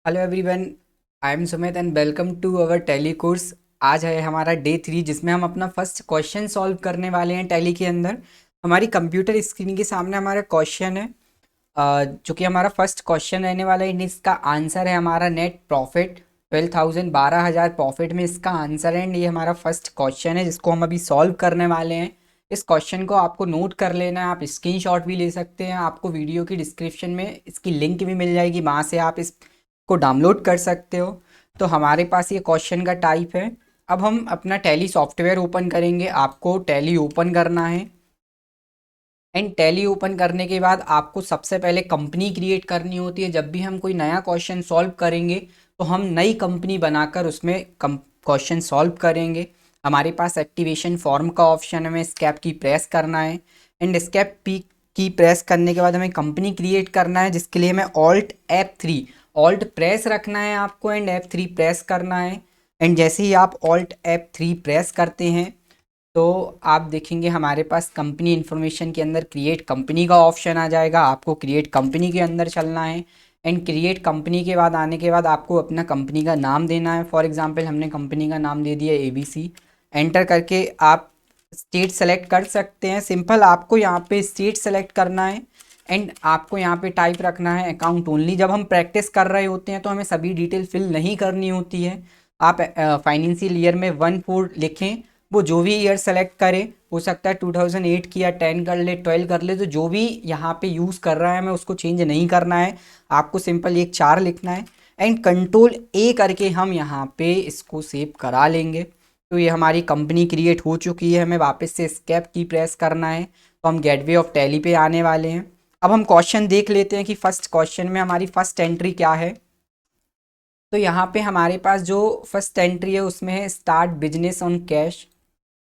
Hello everyone, I am Sumit and welcome to our Tally course. आज है हमारा day 3 जिसमें हम अपना फर्स्ट क्वेश्चन सॉल्व करने वाले हैं। टैली के अंदर हमारी कंप्यूटर स्क्रीन के सामने हमारा क्वेश्चन है, जो कि हमारा फर्स्ट क्वेश्चन रहने वाला है। इसका आंसर है हमारा नेट प्रॉफिट 12,000, 12,000 प्रॉफिट में इसका आंसर है। एंड ये हमारा फर्स्ट क्वेश्चन है जिसको हम अभी सॉल्व करने वाले हैं। इस क्वेश्चन को आपको नोट कर लेना है, आप स्क्रीनशॉट भी ले सकते हैं। आपको वीडियो की डिस्क्रिप्शन में इसकी लिंक भी मिल जाएगी, वहाँ से आप इस को डाउनलोड कर सकते हो। तो हमारे पास ये क्वेश्चन का टाइप है। अब हम अपना टैली सॉफ्टवेयर ओपन करेंगे। आपको टैली ओपन करना है एंड टैली ओपन करने के बाद आपको सबसे पहले कंपनी क्रिएट करनी होती है। जब भी हम कोई नया क्वेश्चन सॉल्व करेंगे तो हम नई कंपनी बनाकर उसमें क्वेश्चन सॉल्व करेंगे। हमारे पास एक्टिवेशन फॉर्म का ऑप्शन है, हमें स्केप की प्रेस करना है एंड स्केप पी की प्रेस करने के बाद हमें कंपनी क्रिएट करना है, जिसके लिए हमें ऑल्ट प्रेस रखना है आपको एंड F3 प्रेस करना है। एंड जैसे ही आप ऑल्ट F3 प्रेस करते हैं तो आप देखेंगे हमारे पास कंपनी इन्फॉर्मेशन के अंदर क्रिएट कंपनी का ऑप्शन आ जाएगा। आपको क्रिएट कंपनी के अंदर चलना है एंड क्रिएट कंपनी के बाद आने के बाद आपको अपना कंपनी का नाम देना है। फॉर एग्जांपल हमने कंपनी का नाम दे दिया ABC। एंटर करके आप स्टेट सेलेक्ट कर सकते हैं। सिंपल आपको यहाँ पे स्टेट सेलेक्ट करना है एंड आपको यहाँ पे टाइप रखना है अकाउंट ओनली। जब हम प्रैक्टिस कर रहे होते हैं तो हमें सभी डिटेल फिल नहीं करनी होती है। आप फाइनेंशियल ईयर में 1-4 लिखें, वो जो भी ईयर सेलेक्ट करे, हो सकता है 2008 की या 10 कर ले, 12 कर ले, तो जो भी यहाँ पे यूज़ कर रहा है हमें उसको चेंज नहीं करना है। आपको सिंपल एक 4 लिखना है एंड कंट्रोल A करके हम यहाँ पे इसको सेव करा लेंगे। तो ये हमारी कंपनी क्रिएट हो चुकी है। हमें वापस से एस्केप की प्रेस करना है, तो हम गेटवे ऑफ टैली पे आने वाले हैं। अब हम क्वेश्चन देख लेते हैं कि फर्स्ट क्वेश्चन में हमारी फर्स्ट एंट्री क्या है। तो यहाँ पे हमारे पास जो फर्स्ट एंट्री है उसमें है स्टार्ट बिजनेस ऑन कैश।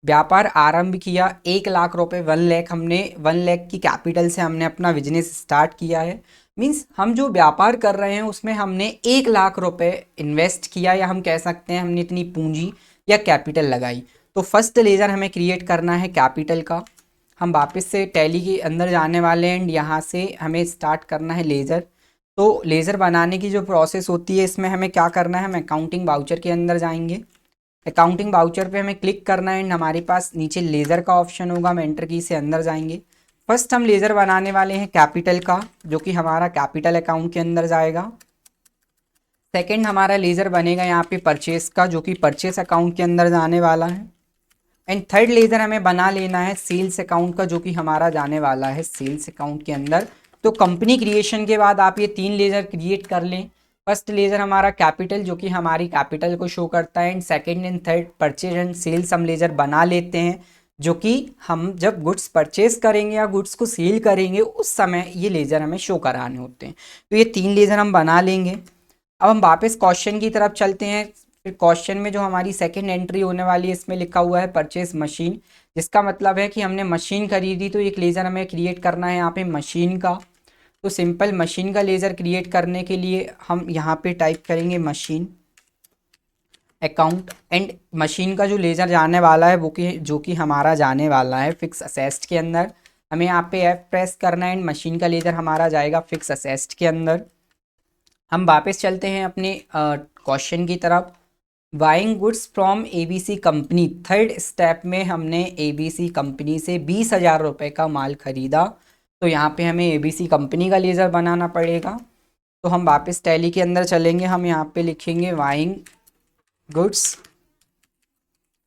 व्यापार आरंभ किया 1 लाख रुपए, 1 लाख, हमने 1 लाख की कैपिटल से हमने अपना बिजनेस स्टार्ट किया है। मीन्स हम जो व्यापार कर रहे हैं उसमें हमने 1 लाख रुपए इन्वेस्ट किया, या हम कह सकते हैं हमने इतनी पूंजी या कैपिटल लगाई। तो फर्स्ट लेजर हमें क्रिएट करना है कैपिटल का। हम वापस से टैली के अंदर जाने वाले हैं एंड यहाँ से हमें स्टार्ट करना है लेज़र। तो लेज़र बनाने की जो प्रोसेस होती है इसमें हमें क्या करना है, हम अकाउंटिंग वाउचर के अंदर जाएंगे। अकाउंटिंग वाउचर पे हमें क्लिक करना है एंड हमारे पास नीचे लेज़र का ऑप्शन होगा। हम एंटर की से अंदर जाएंगे। फर्स्ट हम लेज़र बनाने वाले हैं कैपिटल का, जो कि हमारा कैपिटल अकाउंट के अंदर जाएगा। सेकंड हमारा लेज़र बनेगा यहाँ पे परचेस का, जो कि परचेस अकाउंट के अंदर जाने वाला है। एंड थर्ड लेज़र हमें बना लेना है सेल्स अकाउंट का, जो कि हमारा जाने वाला है सेल्स अकाउंट के अंदर। तो कंपनी क्रिएशन के बाद आप ये 3 लेज़र क्रिएट कर लें। फर्स्ट लेज़र हमारा कैपिटल, जो कि हमारी कैपिटल को शो करता है। And second and third purchase and sales हम लेज़र बना लेते हैं, जो कि हम जब गुड्स परचेज करेंगे या गुड्स को सेल करेंगे उस समय ये लेज़र हमें शो कराने होते हैं। तो ये 3 लेज़र हम बना लेंगे। अब हम वापस क्वेश्चन की तरफ चलते हैं। फिर क्वेश्चन में जो हमारी सेकंड एंट्री होने वाली है इसमें लिखा हुआ है परचेज मशीन, जिसका मतलब है कि हमने मशीन खरीदी। तो एक लेज़र हमें क्रिएट करना है यहाँ पे मशीन का। तो सिंपल मशीन का लेज़र क्रिएट करने के लिए हम यहाँ पे टाइप करेंगे मशीन अकाउंट एंड मशीन का जो लेज़र जाने वाला है वो जो कि हमारा जाने वाला है फिक्स असेस्ट के अंदर। हमें यहाँ पे F प्रेस करना है एंड मशीन का लेज़र हमारा जाएगा फिक्स असेस्ट के अंदर। हम वापस चलते हैं अपने क्वेश्चन की तरफ। Buying goods from ABC company, third step में हमने ABC कंपनी से 20,000 रुपये का माल खरीदा। तो यहाँ पे हमें ABC कंपनी का लेज़र बनाना पड़ेगा। तो हम वापस टैली के अंदर चलेंगे। हम यहाँ पे लिखेंगे buying goods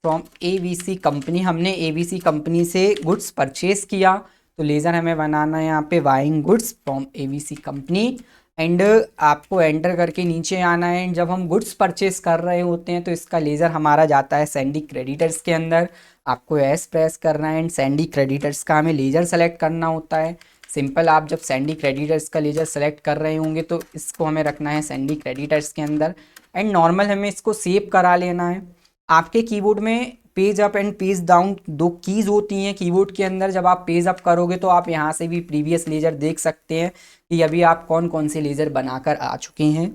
from ABC company. हमने ABC कंपनी से गुड्स परचेज किया, तो लेज़र हमें बनाना है यहाँ पे buying goods from ABC company. And आपको एंटर करके नीचे आना है। एंड जब हम गुड्स परचेज कर रहे होते हैं तो इसका लेज़र हमारा जाता है सैंडी क्रेडिटर्स के अंदर। आपको एस प्रेस करना है एंड सैंडी क्रेडिटर्स का हमें लेज़र सेलेक्ट करना होता है। सिंपल आप जब सैंडी क्रेडिटर्स का लेज़र सेलेक्ट कर रहे होंगे तो इसको हमें रखना है सैंडी क्रेडिटर्स के अंदर। एंड नॉर्मल हमें इसको सेव करा लेना है। आपके कीबोर्ड में page up and page down दो कीज़ होती हैं कीबोर्ड के अंदर। जब आप पेज अप करोगे तो आप यहाँ से भी प्रीवियस लेज़र देख सकते हैं कि अभी आप कौन कौन से लेज़र बनाकर आ चुके हैं।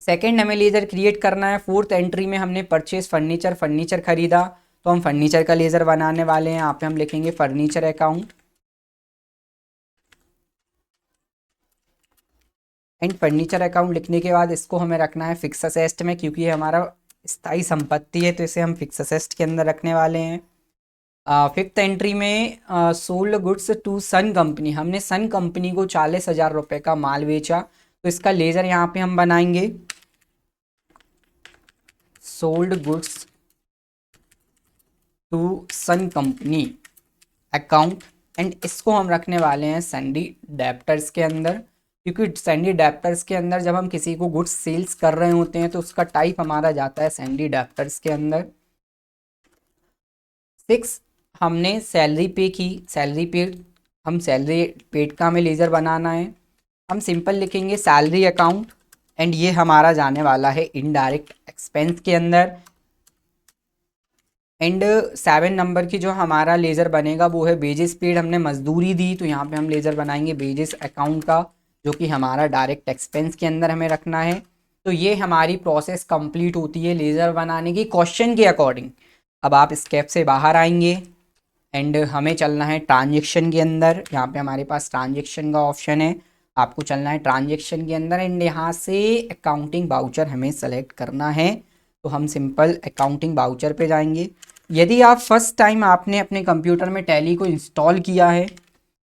सेकंड हमें लेज़र क्रिएट करना है। फोर्थ एंट्री में हमने परचेज फर्नीचर खरीदा, तो हम फर्नीचर का लेज़र बनाने वाले हैं। यहाँ पे हम लिखेंगे furniture account and furniture account लिखने के बाद इसको हमें रखना है फिक्स असेस्ट में, क्योंकि ये हमारा स्थायी संपत्ति है तो इसे हम फिक्स असेस्ट के अंदर रखने वाले हैं। फिफ्थ एंट्री में sold goods to sun company, हमने सन कंपनी को 40,000 रुपये का माल बेचा, तो इसका लेजर यहाँ पे हम बनाएंगे sold goods to sun company account, and इसको हम रखने वाले हैं सैंडी डेप्टर्स के अंदर, क्योंकि सैंडी डेप्टर्स के अंदर जब हम किसी को गुड्स सेल्स कर रहे होते हैं तो उसका टाइप हमारा जाता है सैंडी डेप्टर्स के अंदर। 6, हमने सैलरी पे की, सैलरी पेड, हम सैलरी पेड का हमें लेजर बनाना है, हम सिंपल लिखेंगे सैलरी अकाउंट, एंड ये हमारा जाने वाला है इनडायरेक्ट एक्सपेंस के अंदर। एंड 7 नंबर की जो हमारा लेज़र बनेगा वो है वेजेस पेड, हमने मजदूरी दी तो यहाँ पे हम लेज़र बनाएंगे वेजेस अकाउंट का, जो कि हमारा डायरेक्ट एक्सपेंस के अंदर हमें रखना है। तो ये हमारी प्रोसेस कंप्लीट होती है लेज़र बनाने की क्वेश्चन के अकॉर्डिंग। अब आप स्टेप से बाहर आएंगे एंड हमें चलना है ट्रांजेक्शन के अंदर। यहाँ पे हमारे पास ट्रांजेक्शन का ऑप्शन है, आपको चलना है ट्रांजेक्शन के अंदर एंड यहाँ से अकाउंटिंग वाउचर हमें सेलेक्ट करना है। तो हम सिंपल अकाउंटिंग वाउचर पे जाएंगे। यदि आप फर्स्ट टाइम आपने अपने कंप्यूटर में टैली को इंस्टॉल किया है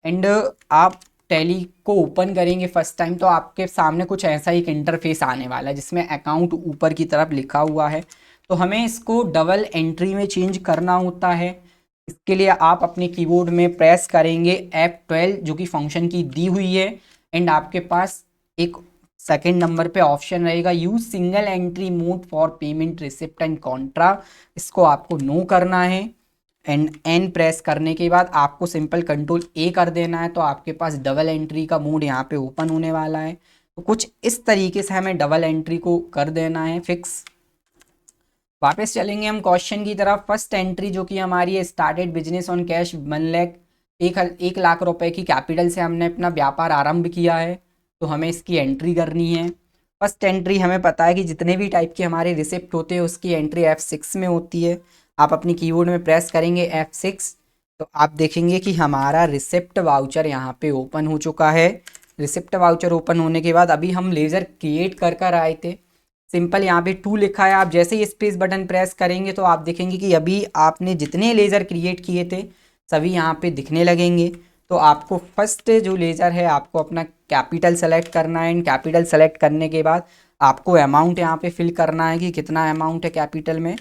एंड आप टैली को ओपन करेंगे फर्स्ट टाइम, तो आपके सामने कुछ ऐसा एक इंटरफेस आने वाला है जिसमें अकाउंट ऊपर की तरफ लिखा हुआ है। तो हमें इसको डबल एंट्री में चेंज करना होता है। इसके लिए आप अपने कीबोर्ड में प्रेस करेंगे F12 जो कि फंक्शन की दी हुई है, एंड आपके पास एक सेकेंड नंबर पे ऑप्शन रहेगा use single entry mode for payment receipt and Contra, इसको आपको नो करना है। एंड एन प्रेस करने के बाद आपको सिंपल कंट्रोल ए कर देना है, तो आपके पास डबल एंट्री का मोड यहाँ पे ओपन होने वाला है। तो कुछ इस तरीके से हमें डबल एंट्री को कर देना है फिक्स। वापस चलेंगे हम क्वेश्चन की तरफ। फर्स्ट एंट्री जो कि हमारी है started business on cash 1 lakh रुपए की कैपिटल से हमने अपना व्यापार आरंभ किया है, तो हमें इसकी एंट्री करनी है। फर्स्ट एंट्री हमें पता है कि जितने भी टाइप के हमारे रिसिप्ट होते हैं उसकी एंट्री F6 में होती है। आप अपनी कीबोर्ड में प्रेस करेंगे F6, तो आप देखेंगे कि हमारा रिसिप्ट वाउचर यहाँ पे ओपन हो चुका है। रिसिप्ट वाउचर ओपन होने के बाद अभी हम लेज़र क्रिएट कर आए थे, सिंपल यहाँ पे 2 लिखा है, आप जैसे ही स्पेस बटन प्रेस करेंगे तो आप देखेंगे कि अभी आपने जितने लेज़र क्रिएट किए थे सभी यहाँ पे दिखने लगेंगे। तो आपको फर्स्ट जो लेज़र है आपको अपना कैपिटल सेलेक्ट करना है, एंड कैपिटल सेलेक्ट करने के बाद आपको अमाउंट यहाँ पे फिल करना है कि कितना अमाउंट है कैपिटल में।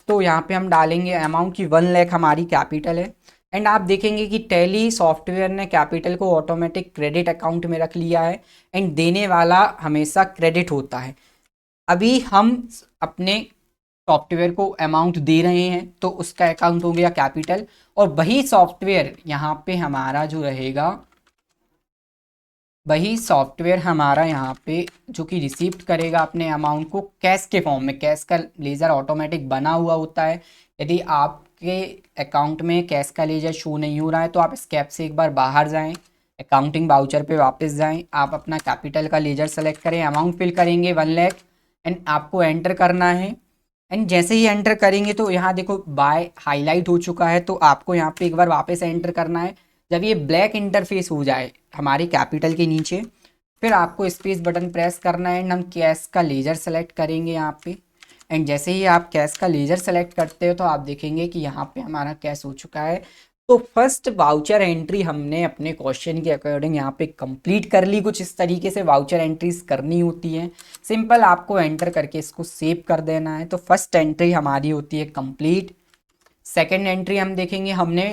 तो यहाँ पे हम डालेंगे अमाउंट की 1 लाख हमारी कैपिटल है, एंड आप देखेंगे कि टैली सॉफ्टवेयर ने कैपिटल को ऑटोमेटिक क्रेडिट अकाउंट में रख लिया है, एंड देने वाला हमेशा क्रेडिट होता है। अभी हम अपने सॉफ्टवेयर को अमाउंट दे रहे हैं तो उसका अकाउंट हो गया कैपिटल, और वही सॉफ्टवेयर यहाँ पे हमारा जो रहेगा, वही सॉफ्टवेयर हमारा यहाँ पे जो कि रिसीव करेगा अपने अमाउंट को कैश के फॉर्म में। कैश का लेज़र ऑटोमेटिक बना हुआ होता है। यदि आपके अकाउंट में कैश का लेज़र शो नहीं हो रहा है तो आप इस कैप से एक बार बाहर जाएं, अकाउंटिंग वाउचर पे वापस जाएं, आप अपना कैपिटल का लेज़र सेलेक्ट करें, अमाउंट फिल करेंगे 1 लाख, एंड आपको एंटर करना है। एंड जैसे ही एंटर करेंगे तो यहाँ देखो बाय हाईलाइट हो चुका है, तो आपको यहाँ पे एक बार वापस एंटर करना है। जब ये ब्लैक इंटरफेस हो जाए हमारी कैपिटल के नीचे, फिर आपको स्पेस बटन प्रेस करना है एंड हम कैश का लेज़र सेलेक्ट करेंगे यहाँ पे। एंड जैसे ही आप कैश का लेज़र सेलेक्ट करते हो तो आप देखेंगे कि यहाँ पे हमारा कैश हो चुका है। तो फर्स्ट वाउचर एंट्री हमने अपने क्वेश्चन के अकॉर्डिंग यहाँ पे कंप्लीट कर ली। कुछ इस तरीके से वाउचर एंट्रीज करनी होती हैं, सिंपल आपको एंटर करके इसको सेव कर देना है। तो फर्स्ट एंट्री हमारी होती है कंप्लीट। सेकंड एंट्री हम देखेंगे, हमने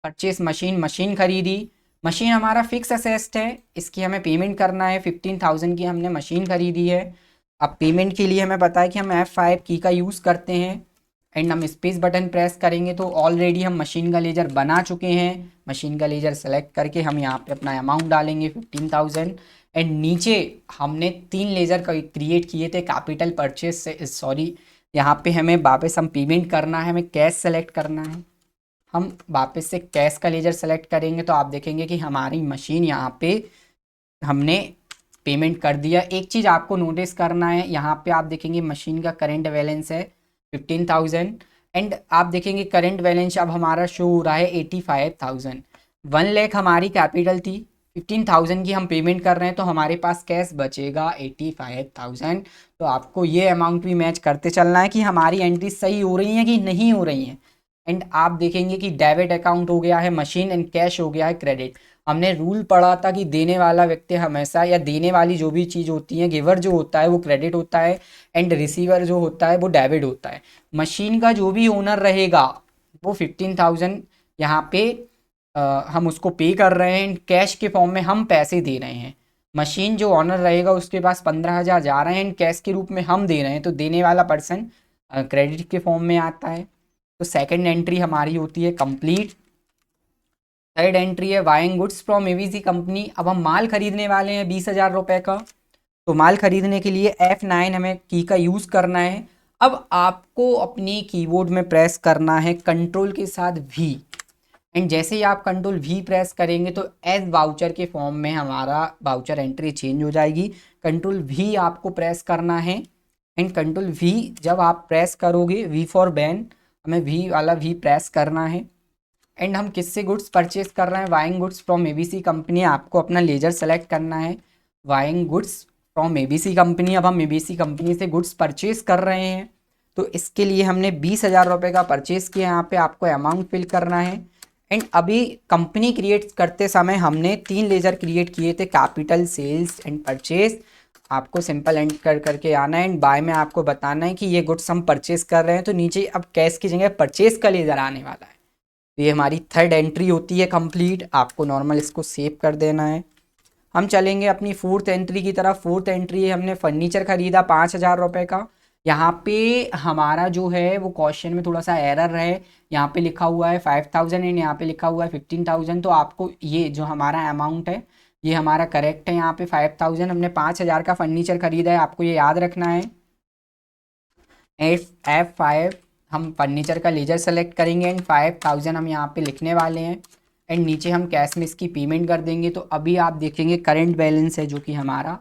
परचेस मशीन खरीदी, मशीन हमारा फिक्स असेस्ट है, इसकी हमें पेमेंट करना है। 15,000 की हमने मशीन खरीदी है। अब पेमेंट के लिए हमें पता है कि हम F5 की का यूज़ करते हैं, एंड हम स्पेस बटन प्रेस करेंगे तो ऑलरेडी हम मशीन का लेजर बना चुके हैं। मशीन का लेजर सेलेक्ट करके हम यहाँ पे अपना अमाउंट डालेंगे 15,000, एंड नीचे हमने 3 लेजर क्रिएट किए थे कैपिटल परचेस से, सॉरी यहाँ पे हमें वापस हम पेमेंट करना है, हमें कैश सेलेक्ट करना है। हम वापस से कैश का लेजर सेलेक्ट करेंगे तो आप देखेंगे कि हमारी मशीन यहाँ पे हमने पेमेंट कर दिया। एक चीज़ आपको नोटिस करना है, यहाँ पे आप देखेंगे मशीन का करेंट बैलेंस है 15,000, एंड आप देखेंगे करंट बैलेंस अब हमारा शो हो रहा है 85,000। 1 लाख हमारी कैपिटल थी, 15,000 की हम पेमेंट कर रहे हैं तो हमारे पास कैश बचेगा 85,000। तो आपको ये अमाउंट भी मैच करते चलना है कि हमारी एंट्री सही हो रही है कि नहीं हो रही हैं। एंड आप देखेंगे कि डेबिट अकाउंट हो गया है मशीन एंड कैश हो गया है क्रेडिट। हमने रूल पढ़ा था कि देने वाला व्यक्ति हमेशा, या देने वाली जो भी चीज़ होती है, गिवर जो होता है वो क्रेडिट होता है एंड रिसीवर जो होता है वो डेबिट होता है। मशीन का जो भी ओनर रहेगा वो 15,000 यहाँ पे हम उसको पे कर रहे हैं, कैश के फॉर्म में हम पैसे दे रहे हैं। मशीन जो ऑनर रहेगा उसके पास 15,000 जा रहे हैं, कैश के रूप में हम दे रहे हैं, तो देने वाला पर्सन क्रेडिट के फॉर्म में आता है। तो सेकंड एंट्री हमारी होती है कंप्लीट। थर्ड एंट्री है buying goods from ABC company. अब हम माल खरीदने वाले हैं 20,000 रुपये का। तो माल खरीदने के लिए F9 हमें की का यूज़ करना है। अब आपको अपनी कीबोर्ड में प्रेस करना है कंट्रोल के साथ V। एंड जैसे ही आप कंट्रोल V प्रेस करेंगे तो एज वाउचर के फॉर्म में हमारा वाउचर एंट्री चेंज हो जाएगी। कंट्रोल V आपको प्रेस करना है। एंड कंट्रोल V जब आप प्रेस करोगे, V फॉर बैन, हमें V वाला V प्रेस करना है। एंड हम किससे गुड्स परचेज कर रहे हैं? Buying goods from ABC company. आपको अपना लेजर सेलेक्ट करना है, buying goods from ABC company. अब हम एबीसी कंपनी से गुड्स परचेज कर रहे हैं तो इसके लिए हमने 20,000 रुपये का परचेज किया। यहाँ पे आपको अमाउंट फिल करना है। एंड अभी कंपनी क्रिएट करते समय हमने 3 लेजर क्रिएट किए थे, कैपिटल, सेल्स एंड परचेज। आपको सिंपल एंड कर करके आना है। एंड बाय में आपको बताना है कि ये गुड्स हम परचेज कर रहे हैं, तो नीचे अब कैश की जगह परचेज का लेजर आने वाला है। तो ये हमारी थर्ड एंट्री होती है कंप्लीट। आपको नॉर्मल इसको सेव कर देना है। हम चलेंगे अपनी फोर्थ एंट्री की तरफ। फोर्थ एंट्री है, हमने फर्नीचर खरीदा 5,000 रुपये का। यहाँ पे हमारा जो है वो क्वेश्चन में थोड़ा सा एरर है। यहाँ पे लिखा हुआ है 5,000 एंड यहाँ पे लिखा हुआ है 15,000। तो आपको ये जो हमारा अमाउंट है ये हमारा करेक्ट है। यहाँ पे 5,000, हमने 5,000 का फर्नीचर खरीदा है, आपको ये याद रखना है। F5 हम फर्नीचर का लेजर सेलेक्ट करेंगे एंड 5,000 हम यहाँ पे लिखने वाले हैं। एंड नीचे हम कैश में इसकी पेमेंट कर देंगे। तो अभी आप देखेंगे करंट बैलेंस है जो कि हमारा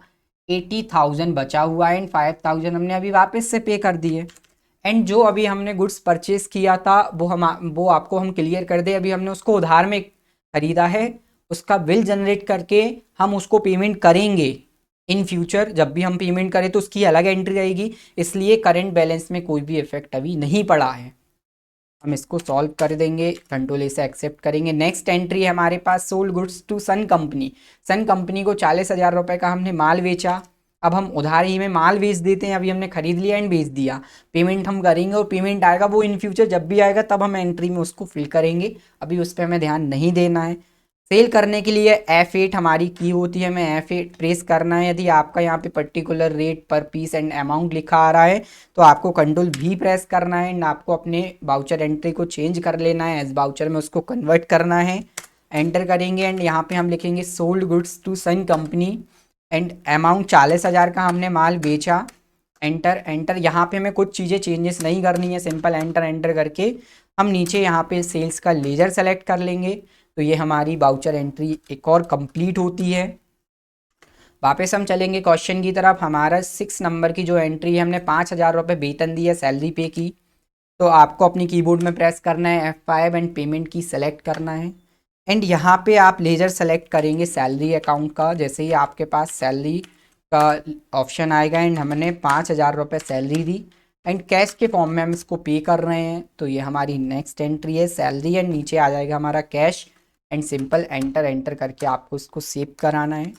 80,000 बचा हुआ है एंड 5,000 हमने अभी वापस से पे कर दिए। एंड जो अभी हमने गुड्स परचेज किया था वो आपको हम क्लियर कर दे। अभी हमने उसको उधार में खरीदा है, उसका बिल जनरेट करके हम उसको पेमेंट करेंगे। इन फ्यूचर जब भी हम पेमेंट करें तो उसकी अलग एंट्री आएगी, इसलिए करंट बैलेंस में कोई भी इफेक्ट अभी नहीं पड़ा है। हम इसको सॉल्व कर देंगे, कंट्रोल ए से एक्सेप्ट करेंगे। नेक्स्ट एंट्री है हमारे पास sold goods to sun company. Sun company को 40,000 रुपये का हमने माल बेचा। अब हम उधार ही में माल बेच देते हैं। अभी हमने खरीद लिया एंड बेच दिया, पेमेंट हम करेंगे और पेमेंट आएगा वो इन फ्यूचर जब भी आएगा तब हम एंट्री में उसको फिल करेंगे। अभी उस पर हमें ध्यान नहीं देना है। सेल करने के लिए F8 हमारी की होती है, हमें F8 प्रेस करना है। यदि आपका यहाँ पे पर्टिकुलर रेट पर पीस एंड अमाउंट लिखा आ रहा है तो आपको कंट्रोल V प्रेस करना है एंड आपको अपने वाउचर एंट्री को चेंज कर लेना है, एज वाउचर में उसको कन्वर्ट करना है। एंटर करेंगे एंड यहाँ पे हम लिखेंगे sold goods to sun company and amount 40,000 का हमने माल बेचा। Enter enter. यहाँ पे हमें कुछ चीज़ें चेंजेस नहीं करनी है, सिंपल एंटर एंटर करके हम नीचे यहाँ पे सेल्स का लेजर सेलेक्ट कर लेंगे। तो ये हमारी वाउचर एंट्री एक और कंप्लीट होती है। वापस हम चलेंगे क्वेश्चन की तरफ। हमारा 6 नंबर की जो एंट्री है, हमने 5,000 रुपये वेतन दिया, सैलरी पे की। तो आपको अपनी कीबोर्ड में प्रेस करना है F5 एंड पेमेंट की सेलेक्ट करना है। एंड यहाँ पे आप लेजर सेलेक्ट करेंगे सैलरी अकाउंट का। जैसे ही आपके पास सैलरी का ऑप्शन आएगा एंड हमने 5,000 रुपये सैलरी दी एंड कैश के फॉर्म में हम इसको पे कर रहे हैं। तो ये हमारी नेक्स्ट एंट्री है सैलरी एंड नीचे आ जाएगा हमारा cash and simple enter enter करके आपको इसको सेव कराना है।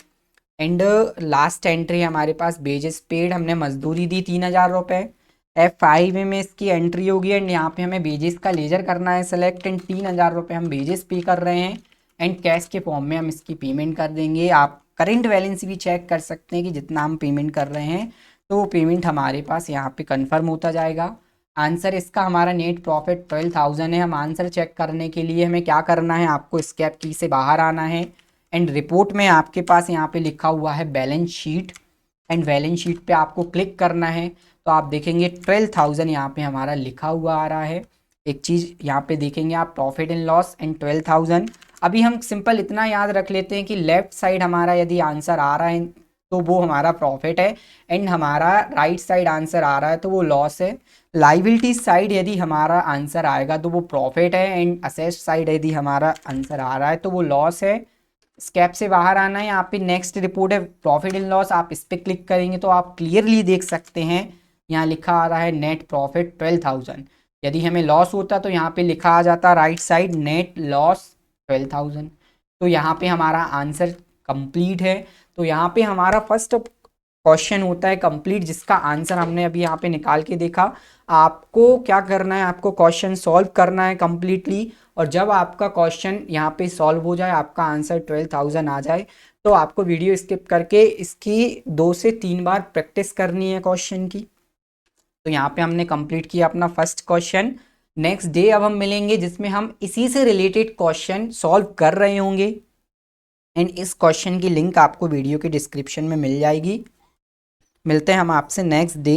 एंड लास्ट एंट्री हमारे पास बेजेस पेड, हमने मजदूरी दी 3,000 रुपये। F5 में इसकी एंट्री होगी एंड यहाँ पे हमें बेजेस का लेजर करना है सेलेक्ट एंड 3,000 रुपये हम बेजेस पे कर रहे हैं एंड कैश के फॉर्म में हम इसकी पेमेंट कर देंगे। आप करंट बैलेंस भी चेक कर सकते हैं कि जितना हम पेमेंट कर रहे हैं तो वो पेमेंट हमारे पास यहाँ पे कंफर्म होता जाएगा। आंसर इसका हमारा नेट प्रॉफिट 12,000 है। हम आंसर चेक करने के लिए हमें क्या करना है, आपको एस्केप की से बाहर आना है एंड रिपोर्ट में आपके पास यहाँ पे लिखा हुआ है balance sheet and balance sheet पे आपको क्लिक करना है। तो आप देखेंगे 12,000 यहाँ पे हमारा लिखा हुआ आ रहा है। एक चीज़ यहाँ पे देखेंगे आप, प्रॉफिट एंड लॉस एंड 12,000। अभी हम सिंपल इतना याद रख लेते हैं कि लेफ्ट साइड हमारा यदि आंसर आ रहा है तो वो हमारा प्रॉफिट है एंड हमारा राइट साइड आंसर आ रहा है तो वो लॉस है। लाइबिलिटी साइड यदि हमारा आंसर आएगा तो वो प्रॉफिट है एंड असेट साइड यदि हमारा आंसर आ रहा है तो वो लॉस है। स्केप से बाहर आना है। यहाँ पे नेक्स्ट रिपोर्ट है प्रॉफिट एंड लॉस, आप इस पर क्लिक करेंगे तो आप क्लियरली देख सकते हैं यहाँ लिखा आ रहा है नेट प्रॉफिट 12,000। यदि हमें लॉस होता तो यहाँ पे लिखा आ जाता राइट साइड नेट लॉस 12,000। तो यहाँ पे हमारा आंसर कंप्लीट है। तो यहाँ पे हमारा फर्स्ट क्वेश्चन होता है कंप्लीट, जिसका आंसर हमने अभी यहाँ पे निकाल के देखा। आपको क्या करना है, आपको क्वेश्चन सॉल्व करना है कंप्लीटली, और जब आपका क्वेश्चन यहाँ पे सॉल्व हो जाए, आपका आंसर 12,000 आ जाए, तो आपको वीडियो स्किप करके इसकी 2 से 3 बार प्रैक्टिस करनी है क्वेश्चन की। तो यहाँ पे हमने कंप्लीट किया अपना फर्स्ट क्वेश्चन। नेक्स्ट डे अब हम मिलेंगे जिसमें हम इसी से रिलेटेड क्वेश्चन सॉल्व कर रहे होंगे, एंड इस क्वेश्चन की लिंक आपको वीडियो के डिस्क्रिप्शन में मिल जाएगी। मिलते हैं हम आपसे नेक्स्ट डे।